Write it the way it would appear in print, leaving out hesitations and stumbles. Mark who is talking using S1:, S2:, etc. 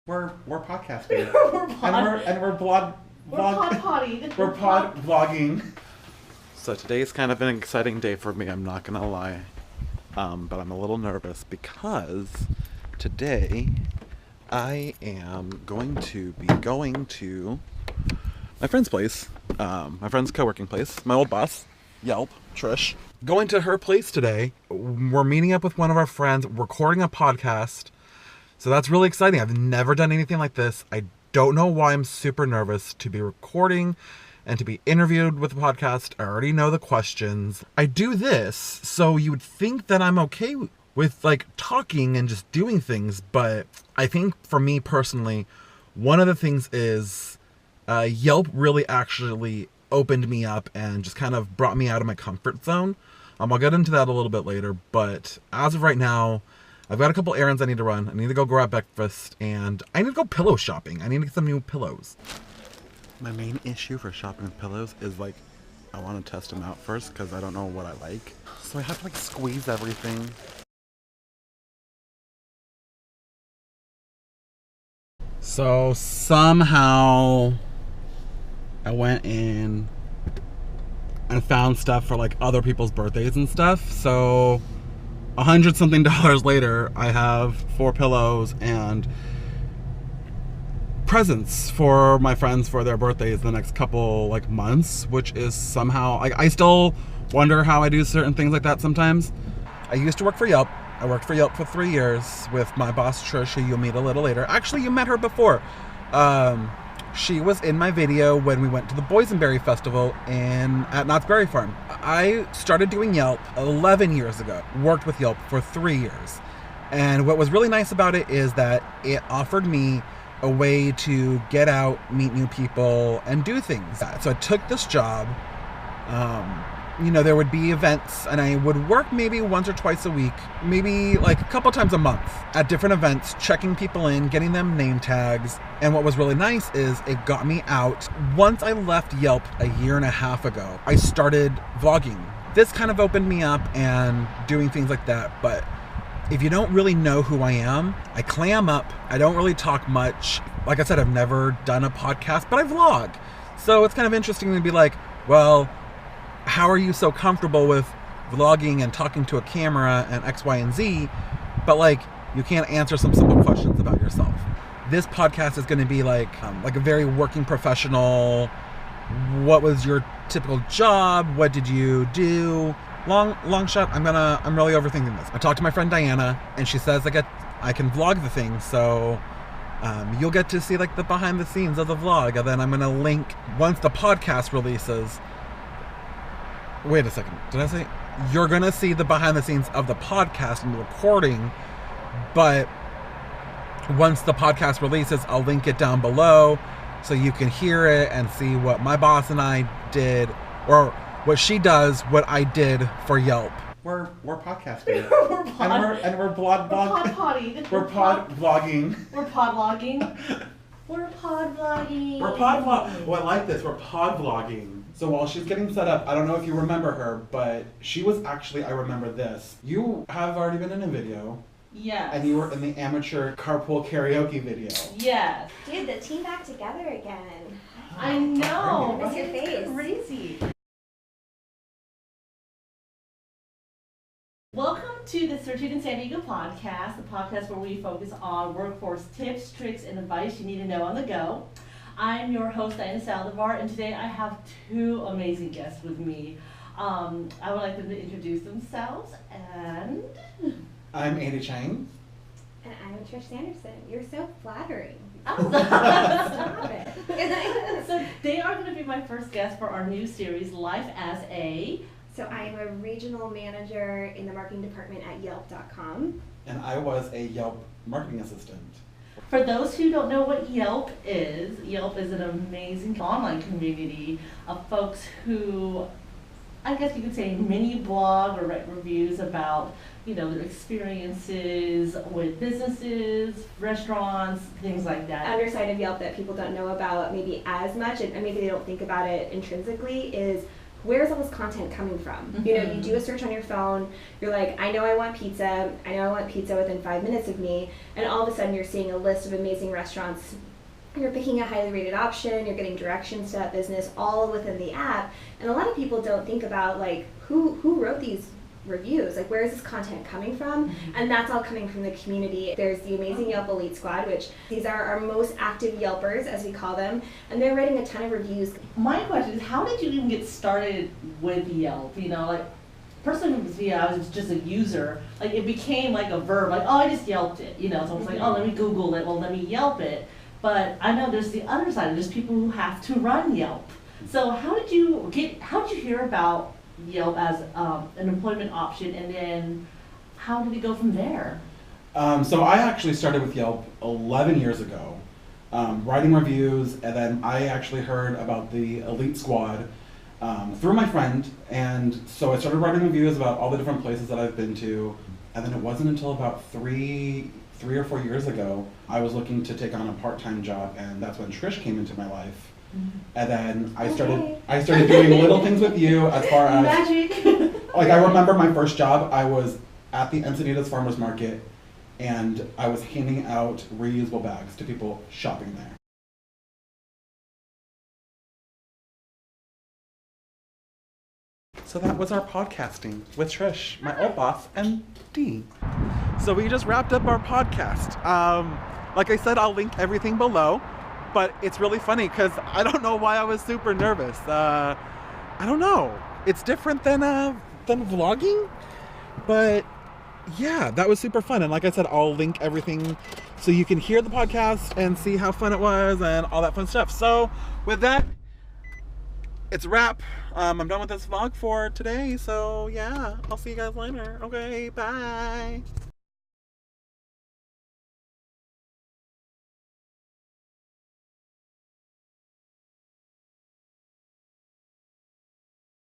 S1: We're podcasting.
S2: We're
S1: pod vlogging. So today's kind of an exciting day for me, I'm not gonna lie. But I'm a little nervous because today I am going to be going to my friend's place, my friend's co-working place, my old boss, Yelp, Trish. Going to her place today. We're meeting up with one of our friends, recording a podcast. So that's really exciting. I've never done anything like this. I don't know why I'm super nervous to be recording and to be interviewed with the podcast. I already know the questions. I do this, so you would think that I'm okay with like talking and just doing things. But I think for me personally, one of the things is Yelp really actually opened me up and just kind of brought me out of my comfort zone. I'll get into that a little bit later, but as of right now, I've got a couple errands I need to run. I need to go grab breakfast, and I need to go pillow shopping. I need to get some new pillows. My main issue for shopping with pillows is like, I want to test them out first because I don't know what I like. So I have to like squeeze everything. So somehow I went in and found stuff for like other people's birthdays and stuff. So $100-something later, I have 4 pillows and presents for my friends for their birthdays the next couple like months, which is somehow I still wonder how I do certain things like that sometimes. I used to work for Yelp. I worked for Yelp for 3 years with my boss Trish, who you'll meet a little later. Actually, you met her before. She was in my video when we went to the Boysenberry Festival at Knott's Berry Farm. I started doing Yelp 11 years ago, worked with Yelp for 3 years. And what was really nice about it is that it offered me a way to get out, meet new people, and do things. So I took this job. There would be events, and I would work maybe once or twice a week, maybe like a couple times a month at different events, checking people in, getting them name tags. And what was really nice is it got me out. Once I left Yelp a year and a half ago, I started vlogging. This kind of opened me up and doing things like that. But if you don't really know who I am, I clam up. I don't really talk much. Like I said, I've never done a podcast, but I vlog. So it's kind of interesting to be like, well, how are you so comfortable with vlogging and talking to a camera and X, Y, and Z, but like you can't answer some simple questions about yourself? This podcast is going to be like a very working professional. What was your typical job? What did you do? Long shot. I'm really overthinking this. I talked to my friend Diana, and she says I can vlog the thing, so you'll get to see like the behind the scenes of the vlog, and then I'm going to link once the podcast releases. Wait a second. Did I say you're going to see the behind the scenes of the podcast and the recording, but once the podcast releases, I'll link it down below so you can hear it and see what my boss and I did, or what she does, what I did for Yelp. We're podcasting. We're pod vlogging. We're pod vlogging.
S2: We're pod vlogging.
S1: Well, I like this. We're pod vlogging. So while she's getting set up, I don't know if you remember her, but she was actually, I remember this. You have already been in a video.
S2: Yes.
S1: And you were in the amateur carpool karaoke video.
S2: Yes.
S3: Dude, the team back together again.
S2: I know.
S3: I miss your face.
S2: It's crazy. Welcome to the Searching in San Diego podcast, the podcast where we focus on workforce tips, tricks, and advice you need to know on the go. I'm your host, Diana Saldivar, and today I have 2 amazing guests with me. I would like them to introduce themselves, and...
S1: I'm Andy Chang.
S3: And I'm Trish Sanderson. You're so flattering.
S2: Oh,
S3: stop it.
S2: So they are going to be my first guest for our new series, Life as a...
S3: So I am a regional manager in the marketing department at Yelp.com.
S1: And I was a Yelp marketing assistant.
S2: For those who don't know what Yelp is an amazing online community of folks who, I guess you could say, mini blog or write reviews about, their experiences with businesses, restaurants, things like that.
S3: Underside of Yelp that people don't know about maybe as much, and maybe they don't think about it intrinsically, is where's all this content coming from? You know, you do a search on your phone, you're like, I know I want pizza within 5 minutes of me, and all of a sudden you're seeing a list of amazing restaurants. You're picking a highly rated option, you're getting directions to that business all within the app, and a lot of people don't think about like who wrote these reviews, like where is this content coming from? And that's all coming from the community. There's the amazing Yelp Elite Squad, which these are our most active Yelpers, as we call them, and they're writing a ton of reviews.
S2: My question is, how did you even get started with Yelp? You know, like, personally, I was just a user. Like, it became like a verb, like, oh, I just Yelped it, you know, so I was like, oh, let me Google it, well, let me Yelp it. But I know there's the other side, there's people who have to run Yelp. So how did you hear about Yelp as an employment option, and then how did it go from there?
S1: So I actually started with Yelp 11 years ago, writing reviews, and then I actually heard about the Elite Squad through my friend, and so I started writing reviews about all the different places that I've been to, and then it wasn't until about three or 4 years ago I was looking to take on a part-time job, and that's when Trish came into my life. And then I started doing little things with you as far as
S2: magic.
S1: Like, I remember my first job, I was at the Encinitas Farmers Market, and I was handing out reusable bags to people shopping there. So that was our podcasting with Trish, my old boss, and Dee. So we just wrapped up our podcast. Like I said, I'll link everything below. But it's really funny because I don't know why I was super nervous. I don't know. It's different than vlogging, but yeah, that was super fun. And like I said, I'll link everything so you can hear the podcast and see how fun it was and all that fun stuff. So with that, it's a wrap. I'm done with this vlog for today. So yeah, I'll see you guys later. Okay, bye.